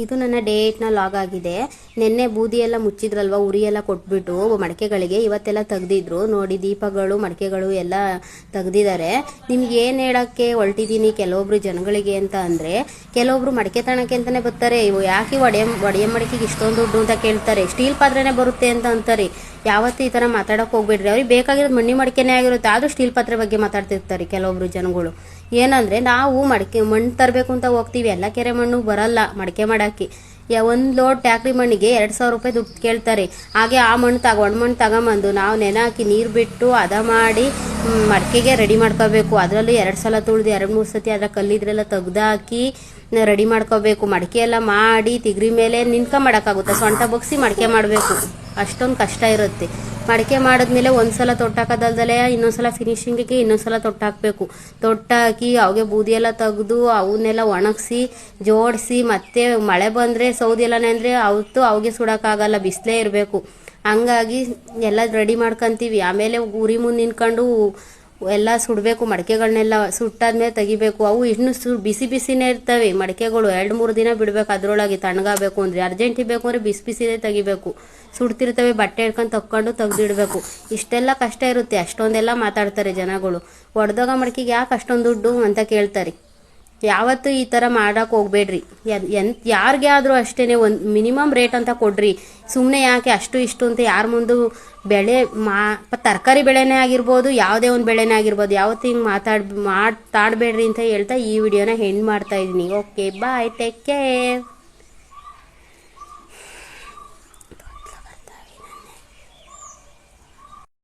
ಇದು ನನ್ನ ಡೇಟ್ನ ಲಾಗ್ ಆಗಿದೆ. ನಿನ್ನೆ ಬೂದಿ ಎಲ್ಲ ಮುಚ್ಚಿದ್ರಲ್ವ, ಉರಿ ಎಲ್ಲ ಕೊಟ್ಬಿಟ್ಟು ಮಡಕೆಗಳಿಗೆ ಇವತ್ತೆಲ್ಲ ತೆಗ್ದಿದ್ರು ನೋಡಿ. ದೀಪಗಳು ಮಡಕೆಗಳು ಎಲ್ಲ ತೆಗ್ದಿದ್ದಾರೆ. ನಿಮ್ಗೆ ಏನು ಹೇಳೋಕ್ಕೆ ಹೊರಟಿದ್ದೀನಿ ಕೆಲವೊಬ್ರು ಜನಗಳಿಗೆ ಅಂತ ಅಂದರೆ, ಕೆಲವೊಬ್ರು ಮಡಕೆ ತಣಕ್ಕೆ ಅಂತಲೇ ಬರ್ತಾರೆ. ಇವು ಯಾಕೆ ಒಡೆಯ ಮಡಕೆಗೆ ಇಷ್ಟೊಂದು ದುಡ್ಡು ಅಂತ ಕೇಳ್ತಾರೆ. ಸ್ಟೀಲ್ ಪಾತ್ರೆನೇ ಬರುತ್ತೆ ಅಂತ ಅಂತಾರೆ. ಯಾವತ್ತೂ ಈ ಥರ ಮಾತಾಡೋಕೆ ಹೋಗ್ಬೇಡ್ರಿ. ಅವ್ರಿಗೆ ಬೇಕಾಗಿರೋದು ಮಣ್ಣಿ ಮಡಿಕೆನೇ ಆಗಿರುತ್ತೆ, ಆದರೂ ಸ್ಟೀಲ್ ಪಾತ್ರೆ ಬಗ್ಗೆ ಮಾತಾಡ್ತಿರ್ತಾರೆ ಕೆಲವೊಬ್ರು ಜನಗಳು. ಏನಂದರೆ, ನಾವು ಮಣ್ಣು ತರಬೇಕು ಅಂತ ಹೋಗ್ತೀವಿ, ಎಲ್ಲ ಕೆರೆ ಮಣ್ಣು ಬರಲ್ಲ ಮಡಕೆ ಮಾಡೋಕ್ಕೆ. ಒಂದು ಲೋಡ್ ಟ್ಯಾಕ್ರಿ ಮಣ್ಣಿಗೆ 2,000 ರೂಪಾಯಿ ದುಡ್ಡು ಕೇಳ್ತಾರೆ. ಹಾಗೆ ಆ ಒಣ ಮಣ್ಣು ತಗೊಂಬಂದು ನಾವು ನೆನೆ ಹಾಕಿ ನೀರು ಬಿಟ್ಟು ಹದ ಮಾಡಿ ಮಡಕೆಗೆ ರೆಡಿ ಮಾಡ್ಕೋಬೇಕು. ಅದರಲ್ಲೂ 2 ಸಲ ತುಳಿದು 2-3 ಸತಿ ಅದರ ಕಲ್ಲಿದ್ರೆಲ್ಲ ತೆಗ್ದಾಕಿ ರೆಡಿ ಮಾಡ್ಕೋಬೇಕು. ಮಡಕೆ ಎಲ್ಲ ಮಾಡಿ ತಿಗ್ರಿ ಮೇಲೆ ಮಾಡೋಕ್ಕಾಗುತ್ತೆ. ಸೊಂಟ ಬಗ್ಸಿ ಮಡಕೆ ಮಾಡಬೇಕು, ಅಷ್ಟೊಂದು ಕಷ್ಟ ಇರುತ್ತೆ. ಮಡಕೆ ಮಾಡಿದ್ಮೇಲೆ ಒಂದ್ಸಲ ತೊಟ್ಟಾಕೋದಲ್ದಲೆ ಇನ್ನೊಂದ್ಸಲ ಫಿನಿಶಿಂಗಿಗೆ ಇನ್ನೊಂದ್ಸಲ ತೊಟ್ಟಾಕಬೇಕು. ತೊಟ್ಟಾಕಿ ಅವಾಗೆ ಬೂದಿ ಎಲ್ಲ ತೆಗೆದು ಅವನ್ನೆಲ್ಲ ಒಣಗಿಸಿ ಜೋಡಿಸಿ, ಮತ್ತೆ ಮಳೆ ಬಂದರೆ ಸೌದಿ ಎಲ್ಲ ನೆಂದರೆ ಅವಾಗೆ ಸುಡೋಕ್ಕಾಗಲ್ಲ, ಬಿಸಿಲೇ ಇರಬೇಕು. ಹಂಗಾಗಿ ಎಲ್ಲ ರೆಡಿ ಮಾಡ್ಕೊತೀವಿ. ಆಮೇಲೆ ಉರಿ ಮುಂದೆ ನಿಂತ್ಕೊಂಡು ಎಲ್ಲ ಸುಡಬೇಕು. ಮಡಕೆಗಳನ್ನೆಲ್ಲ ಸುಟ್ಟಾದ್ಮೇಲೆ ತೆಗಿಬೇಕು. ಅವು ಇನ್ನು ಬಿಸಿನೇ ಇರ್ತವೆ ಮಡಕೆಗಳು. 2-3 ದಿನ ಬಿಡಬೇಕು ಅದರೊಳಗೆ ತಣ್ಣಗಾಗಬೇಕು ಅಂದರೆ. ಅರ್ಜೆಂಟಿಗೆ ಬೇಕು ಅಂದರೆ ಬಿಸಿನೇ ತೆಗಿಬೇಕು. ಸುಡ್ತಿರ್ತವೆ, ಬಟ್ಟೆ ಹಿಡ್ಕೊಂಡು ತಕ್ಕೊಂಡು ತೆಗ್ದಿಡ್ಬೇಕು. ಇಷ್ಟೆಲ್ಲ ಕಷ್ಟ ಇರುತ್ತೆ. ಅಷ್ಟೊಂದೆಲ್ಲ ಮಾತಾಡ್ತಾರೆ ಜನಗಳು. ಒಡೆದೋಗ ಮಡಕೆಗೆ ಯಾಕೆ ಅಷ್ಟೊಂದು ದುಡ್ಡು ಅಂತ ಕೇಳ್ತಾರೆ. ಯಾವತ್ತೂ ಈ ಥರ ಮಾಡೋಕೆ ಹೋಗ್ಬೇಡ್ರಿ. ಯಾರಿಗೆ ಆದರೂ ಅಷ್ಟೇ ಒಂದು ಮಿನಿಮಮ್ ರೇಟ್ ಅಂತ ಕೊಡ್ರಿ. ಸುಮ್ಮನೆ ಯಾಕೆ ಅಷ್ಟು ಇಷ್ಟು ಅಂತ ಯಾರ ಮುಂದೆ ಬೆಳೆ ತರಕಾರಿ ಬೆಳೆನೇ ಆಗಿರ್ಬೋದು, ಯಾವುದೇ ಒಂದು ಬೆಳೆನೇ ಆಗಿರ್ಬೋದು, ಯಾವತ್ತೂ ಹಿಂಗೆ ಮಾತಾಡಬೇಡ್ರಿ ಅಂತ ಹೇಳ್ತಾ ಈ ವಿಡಿಯೋನ ಹೆಂಡ್ ಮಾಡ್ತಾ ಇದ್ದೀನಿ. ಓಕೆ, ಬಾಯ್, ಟೇಕ್ ಕೇರ್.